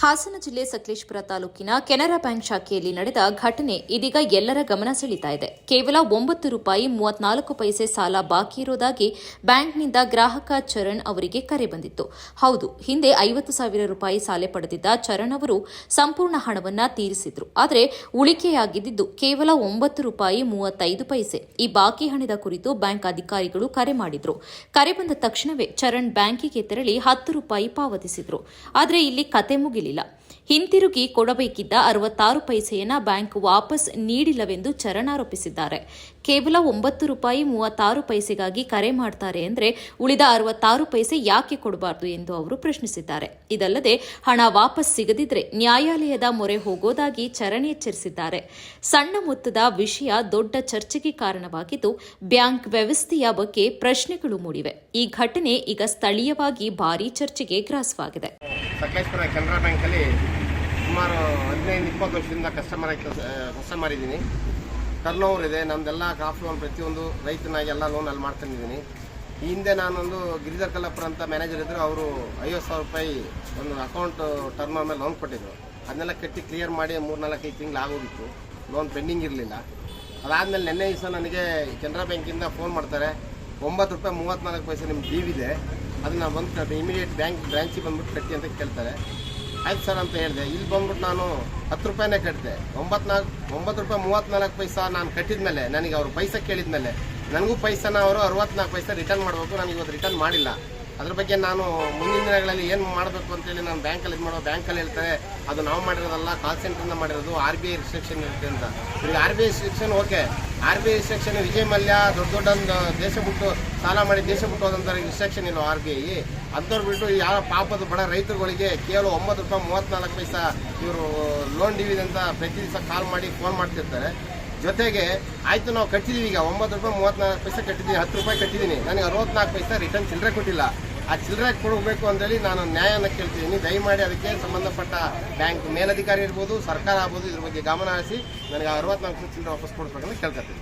ಹಾಸನ ಜಿಲ್ಲೆ ಸಕಲೇಶಪುರ ತಾಲೂಕಿನ ಕೆನರಾ ಬ್ಯಾಂಕ್ ಶಾಖೆಯಲ್ಲಿ ನಡೆದ ಘಟನೆ ಇದೀಗ ಎಲ್ಲರ ಗಮನ ಸೆಳೀತಾ ಇದೆ. ಕೇವಲ ₹9.34 ಸಾಲ ಬಾಕಿ ಇರೋದಾಗಿ ಬ್ಯಾಂಕ್ನಿಂದ ಗ್ರಾಹಕ ಚರಣ್ ಅವರಿಗೆ ಕರೆ ಬಂದಿತ್ತು. ಹೌದು, ಹಿಂದೆ ₹50,000 ಸಾಲ ಪಡೆದಿದ್ದ ಚರಣ್ ಅವರು ಸಂಪೂರ್ಣ ಹಣವನ್ನ ತೀರಿಸಿದ್ರು. ಆದರೆ ಉಳಿಕೆಯಾಗಿದ್ದು ಕೇವಲ ₹9.35. ಈ ಬಾಕಿ ಹಣದ ಕುರಿತು ಬ್ಯಾಂಕ್ ಅಧಿಕಾರಿಗಳು ಕರೆ ಮಾಡಿದ್ರು. ಕರೆ ಬಂದ ತಕ್ಷಣವೇ ಚರಣ್ ಬ್ಯಾಂಕಿಗೆ ತೆರಳಿ ₹10 ಪಾವತಿಸಿದ್ರು. ಆದರೆ ಇಲ್ಲಿ ಕತೆ ಮುಗಿಲಿಲ್ಲ. ಹಿಂತಿರುಗಿ ಕೊಡಬೇಕಿದ್ದ 66 ಪೈಸೆಯನ್ನ ಬ್ಯಾಂಕ್ ವಾಪಸ್ ನೀಡಿಲ್ಲವೆಂದು ಚರಣ್ ಆರೋಪಿಸಿದ್ದಾರೆ. ಕೇವಲ ₹9.36ಗಾಗಿ ಕರೆ ಮಾಡ್ತಾರೆ ಅಂದ್ರೆ ಉಳಿದ 66 ಪೈಸೆ ಯಾಕೆ ಕೊಡಬಾರದು ಎಂದು ಅವರು ಪ್ರಶ್ನಿಸಿದ್ದಾರೆ. ಇದಲ್ಲದೆ ಹಣ ವಾಪಸ್ ಸಿಗದಿದ್ರೆ ನ್ಯಾಯಾಲಯದ ಮೊರೆ ಹೋಗೋದಾಗಿ ಚರಣ್ ಎಚ್ಚರಿಸಿದ್ದಾರೆ. ಸಣ್ಣ ಮೊತ್ತದ ವಿಷಯ ದೊಡ್ಡ ಚರ್ಚೆಗೆ ಕಾರಣವಾಗಿದ್ದು ಬ್ಯಾಂಕ್ ವ್ಯವಸ್ಥೆಯ ಬಗ್ಗೆ ಪ್ರಶ್ನೆಗಳು ಮೂಡಿವೆ. ಈ ಘಟನೆ ಈಗ ಸ್ಥಳೀಯವಾಗಿ ಭಾರೀ ಚರ್ಚೆಗೆ ಗ್ರಾಸವಾಗಿದೆ. ಸಕಲೇಶಪುರ ಕೆನರಾ ಬ್ಯಾಂಕಲ್ಲಿ ಸುಮಾರು 15-20 ವರ್ಷದಿಂದ ಕಸ್ಟಮರ್ ಇದ್ದೀನಿ. ಟರ್ನ್ ಓವರ್ ಇದೆ. ನಮ್ದೆಲ್ಲ ಕಾಫಿ ಲೋನ್ ಪ್ರತಿಯೊಂದು ರೈತನಾಗಿ ಎಲ್ಲ ಲೋನ್ ಅಲ್ಲಿ ಮಾಡ್ಕೊಂಡಿದ್ದೀನಿ. ಈ ಹಿಂದೆ ನಾನೊಂದು ಗಿರಿಧರ್ ಕಲ್ಲಪ್ಪರ್ ಅಂತ ಮ್ಯಾನೇಜರ್ ಇದ್ದರು. ಅವರು ₹50,000 ಒಂದು ಅಕೌಂಟ್ ಟರ್ನ್ ಓವರ್ ಮೇಲೆ ಲೋನ್ ಕೊಟ್ಟಿದ್ರು. ಅದನ್ನೆಲ್ಲ ಕಟ್ಟಿ ಕ್ಲಿಯರ್ ಮಾಡಿ 3-4 ತಿಂಗಳು ಆಗೋಗಿತ್ತು. ಲೋನ್ ಪೆಂಡಿಂಗ್ ಇರಲಿಲ್ಲ. ಅದಾದಮೇಲೆ ನಿನ್ನೆ ದಿವಸ ನನಗೆ ಕೆನರಾ ಬ್ಯಾಂಕಿಂದ ಫೋನ್ ಮಾಡ್ತಾರೆ, ₹9.34 ನಿಮ್ಮ ಡ್ಯೂ ಇದೆ, ಅದನ್ನು ಬಂದು ಇಮಿಡಿಯೇಟ್ ಬ್ರಾಂಚಿಗೆ ಬಂದ್ಬಿಟ್ಟು ಕಟ್ಟಿ ಅಂತ ಕೇಳ್ತಾರೆ. ಆಯ್ತು ಸರ್ ಅಂತ ಹೇಳಿದೆ. ಇಲ್ಲಿ ಬಂದ್ಬಿಟ್ಟು ನಾನು ₹10 ಕಟ್ಟಿದೆ. ₹9.34 ನಾನು ಕಟ್ಟಿದ ಮೇಲೆ ನನಗೆ ಅವರು ಪೈಸೆ ಕೇಳಿದ ಮೇಲೆ ನನಗೂ ಪೈಸನ ಅವರು 64 ಪೈಸೆ ರಿಟರ್ನ್ ಮಾಡಬೇಕು. ನನಗೆ ಇವತ್ತು ರಿಟರ್ನ್ ಮಾಡಿಲ್ಲ. ಅದ್ರ ಬಗ್ಗೆ ನಾನು ಮುಂದಿನ ದಿನಗಳಲ್ಲಿ ಏನು ಮಾಡಬೇಕು ಅಂತೇಳಿ ನಾನು ಬ್ಯಾಂಕಲ್ಲಿ ಬ್ಯಾಂಕಲ್ಲಿ ಹೇಳ್ತಾರೆ ಅದು ನಾವು ಮಾಡಿರೋದಲ್ಲ, ಕಾಲ್ ಸೆಂಟ್ರಿಂದ ಮಾಡಿರೋದು, RBI ರಿಸ್ಟ್ರಿಕ್ಷನ್ ಇರುತ್ತೆ ಅಂತ. ಈಗ RBI restriction okay, RBI restriction Vijay Mallya ದೊಡ್ಡ ದೇಶ ಬಿಟ್ಟು ಸಾಲ ಮಾಡಿ ದೇಶ ಬಿಟ್ಟು ಹೋದಂಥ ರಿಸ್ಟ್ರಿಕ್ಷನ್ ಇಲ್ಲ RBI. ಅಂಥವ್ರು ಬಿಟ್ಟು ಯಾವ ಪಾಪದ ಬಡ ರೈತರುಗಳಿಗೆ ಕೇವಲ ₹9.34 ಇವರು ಲೋನ್ ಡ್ಯೂ ಇದೆ ಅಂತ ಪ್ರತಿ ದಿವಸ ಕಾಲ್ ಮಾಡಿ ಫೋನ್ ಮಾಡ್ತಿರ್ತಾರೆ. ಜೊತೆಗೆ ಆಯಿತು ನಾವು ಕಟ್ಟಿದ್ದೀವಿ, ಈಗ ₹9.34 ಕಟ್ಟಿದ್ದೀನಿ, ₹10 ಕಟ್ಟಿದ್ದೀನಿ, ನನಗೆ 64 ಪೈಸೆ ರಿಟರ್ನ್ ಚಿಲ್ಲರೆ ಕೊಟ್ಟಿಲ್ಲ. ಆ ಚಿಲ್ಲರೆ ಕೊಡಬೇಕು ಅಂತೇಳಿ ನಾನು ನ್ಯಾಯನ ಕೇಳ್ತಿದ್ದೀನಿ. ದಯಮಾಡಿ ಅದಕ್ಕೆ ಸಂಬಂಧಪಟ್ಟ ಬ್ಯಾಂಕ್ ಮೇಲಧಿಕಾರಿ ಇರ್ಬೋದು, ಸರ್ಕಾರ ಆಗ್ಬೋದು, ಇದ್ರ ಬಗ್ಗೆ ಗಮನ ಹರಿಸಿ ನನಗೆ 64 ಚಿಲ್ಲರೆ ವಾಪಸ್ ಕೊಡಬೇಕಂತ ಕೇಳ್ಕೊತೀನಿ.